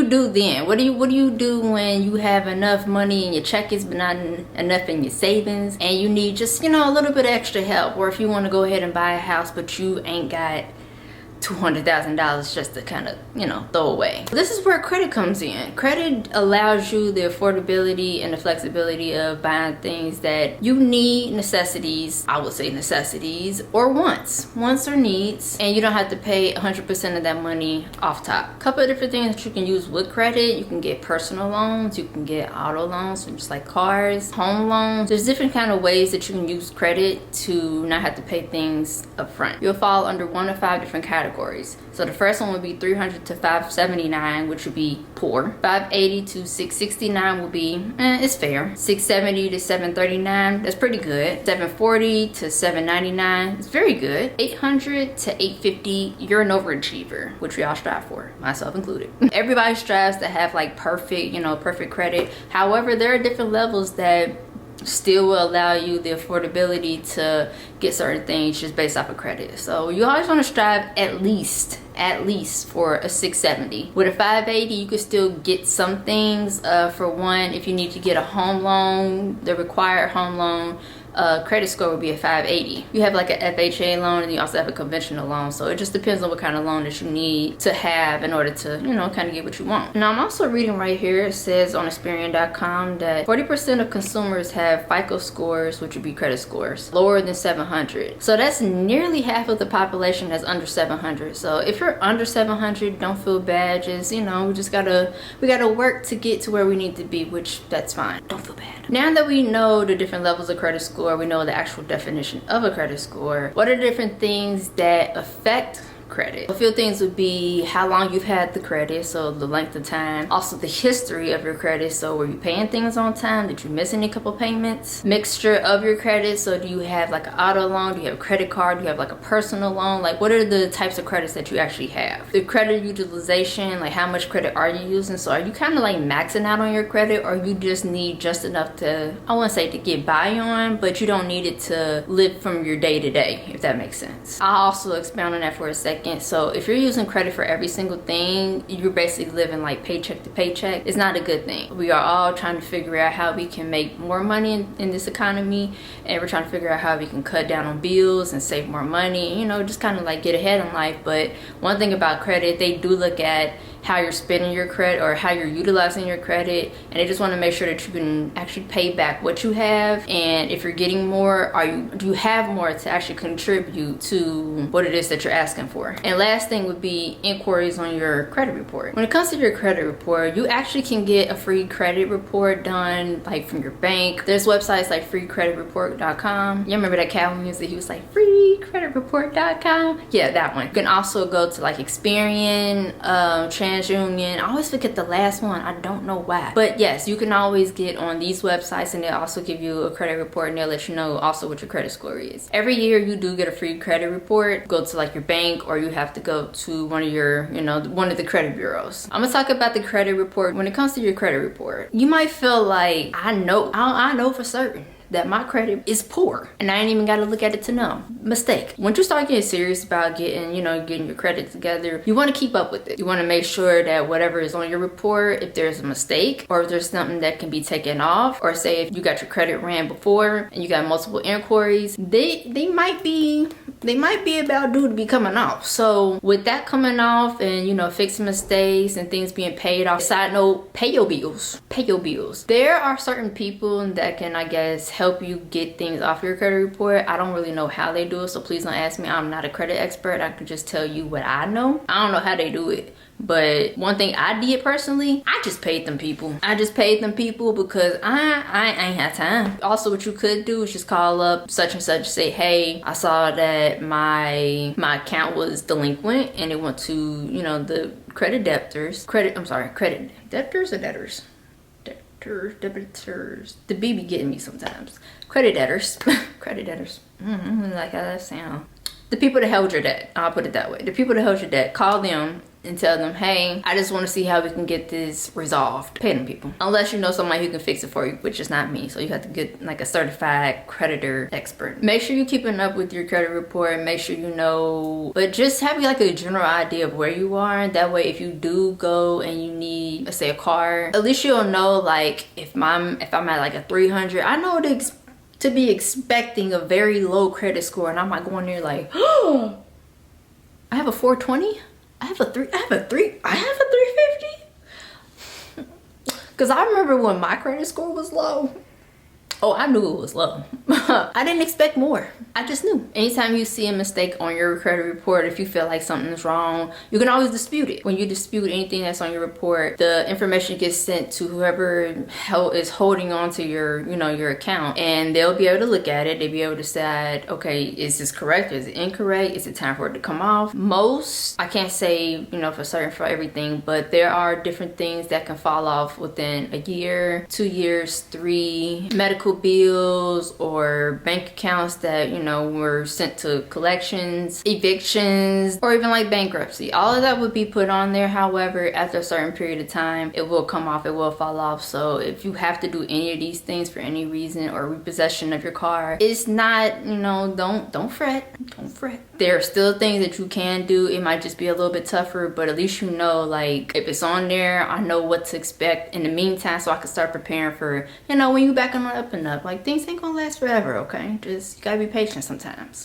do then? What do you do when you have enough money in your checkings but not enough in your savings, and you need just, you know, a little bit of extra help? Or if you want to go ahead and buy a house but you ain't got $200,000 just to kind of, you know, throw away. This is where credit comes in. Credit allows you the affordability and the flexibility of buying things that you need, necessities, I would say necessities, or wants or needs, and you don't have to pay 100% of that money off top. A couple of different things that you can use with credit. You can get personal loans, you can get auto loans, just like cars, home loans. There's different kind of ways that you can use credit to not have to pay things up front. You'll fall under 1 of 5 different categories. So the first one would be 300 to 579, which would be poor. 580 to 669 will be, it's fair. 670 to 739, that's pretty good. 740 to 799, it's very good. 800 to 850, you're an overachiever, which we all strive for, myself included. Everybody strives to have like perfect, you know, perfect credit. However, there are different levels that still will allow you the affordability to get certain things just based off of credit. So you always want to strive at least for a 670. With a 580, you could still get some things. For one, if you need to get a home loan, the required home loan credit score would be a 580. You have like an FHA loan, and you also have a conventional loan. So it just depends on what kind of loan that you need to have in order to, you know, kind of get what you want. Now I'm also reading right here, it says on Experian.com that 40% of consumers have FICO scores, which would be credit scores, lower than 700. So that's nearly half of the population that's under 700. So if you're under 700, don't feel bad. Just, you know, we gotta work to get to where we need to be, which that's fine. Don't feel bad. Now that we know the different levels of credit score, we know the actual definition of a credit score. What are the different things that affect credit? A few things would be how long you've had the credit, so the length of time. Also the history of your credit, so were you paying things on time? Did you miss any couple payments? Mixture of your credit, so do you have like an auto loan? Do you have a credit card? Do you have like a personal loan? Like what are the types of credits that you actually have? The credit utilization, like how much credit are you using? So are you kind of like maxing out on your credit, or you just need just enough to, I wouldn't say to get by on, but you don't need it to live from your day to day, if that makes sense. I'll also expound on that for a second. So if you're using credit for every single thing, you're basically living like paycheck to paycheck. It's not a good thing. We are all trying to figure out how we can make more money in this economy, and we're trying to figure out how we can cut down on bills and save more money, you know, just kind of like get ahead in life. But one thing about credit, they do look at how you're spending your credit or how you're utilizing your credit, and they just want to make sure that you can actually pay back what you have. And if you're getting more, do you have more to actually contribute to what it is that you're asking for? And last thing would be inquiries on your credit report. When it comes to your credit report, you actually can get a free credit report done like from your bank. There's websites like freecreditreport.com. You remember that Calvin music? He was like freecreditreport.com. Yeah, that one. You can also go to like Experian, TransUnion. I always forget the last one. I don't know why. But yes, you can always get on these websites, and they'll also give you a credit report, and they'll let you know also what your credit score is. Every year you do get a free credit report. Go to like your bank, or you have to go to one of your, you know, one of the credit bureaus. I'm gonna talk about the credit report. When it comes to your credit report, you might feel like, I know for certain that my credit is poor, and I ain't even got to look at it to know. Mistake. Once you start getting serious about getting your credit together, you want to keep up with it. You want to make sure that whatever is on your report, if there's a mistake or if there's something that can be taken off, or say if you got your credit ran before and you got multiple inquiries, they might be about due to be coming off. So with that coming off, and you know, fixing mistakes and things being paid off, side note, pay your bills. There are certain people that can, I guess, help you get things off your credit report. I don't really know how they do it, so please don't ask me. I'm not a credit expert. I can just tell you what I know. I don't know how they do it, but one thing I did personally, I just paid them people. Because I ain't had time. Also, what you could do is just call up such and such, say, hey, I saw that my account was delinquent and it went to, you know, the credit debtors. Credit debtors or debtors? Debtors. The B be getting me sometimes. Credit debtors. Credit debtors. Like how that sound. The people that held your debt. I'll put it that way. The people that held your debt, call them and tell them, hey, I just want to see how we can get this resolved. Pay them people. Unless you know somebody who can fix it for you, which is not me. So you have to get like a certified creditor expert. Make sure you're keeping up with your credit report. Make sure you know, but just have like a general idea of where you are. That way, if you do go and you need let's say a car, at least you'll know, like, if I'm at like a 300, I know to be expecting a very low credit score, and I'm not going there like, oh, I have a 420, I have a 350. Because I remember when my credit score was low. Oh, I knew it was low. I didn't expect more. I just knew. Anytime you see a mistake on your credit report, if you feel like something's wrong, you can always dispute it. When you dispute anything that's on your report, the information gets sent to whoever is holding on to your, your account, and they'll be able to look at it. They'll be able to decide, okay, is this correct? Is it incorrect? Is it time for it to come off? Most, I can't say, for certain for everything, but there are different things that can fall off within a year, 2 years, 3, medical bills or bank accounts that were sent to collections, evictions, or even like bankruptcy. All of that would be put on there. However, after a certain period of time, it will come off, it will fall off. So if you have to do any of these things for any reason, or repossession of your car, it's not, don't fret. There are still things that you can do. It might just be a little bit tougher, but at least like, if it's on there, I know what to expect in the meantime, so I can start preparing for, when you back on the up and up. Like, things ain't gonna last forever, okay? Just, you gotta be patient sometimes.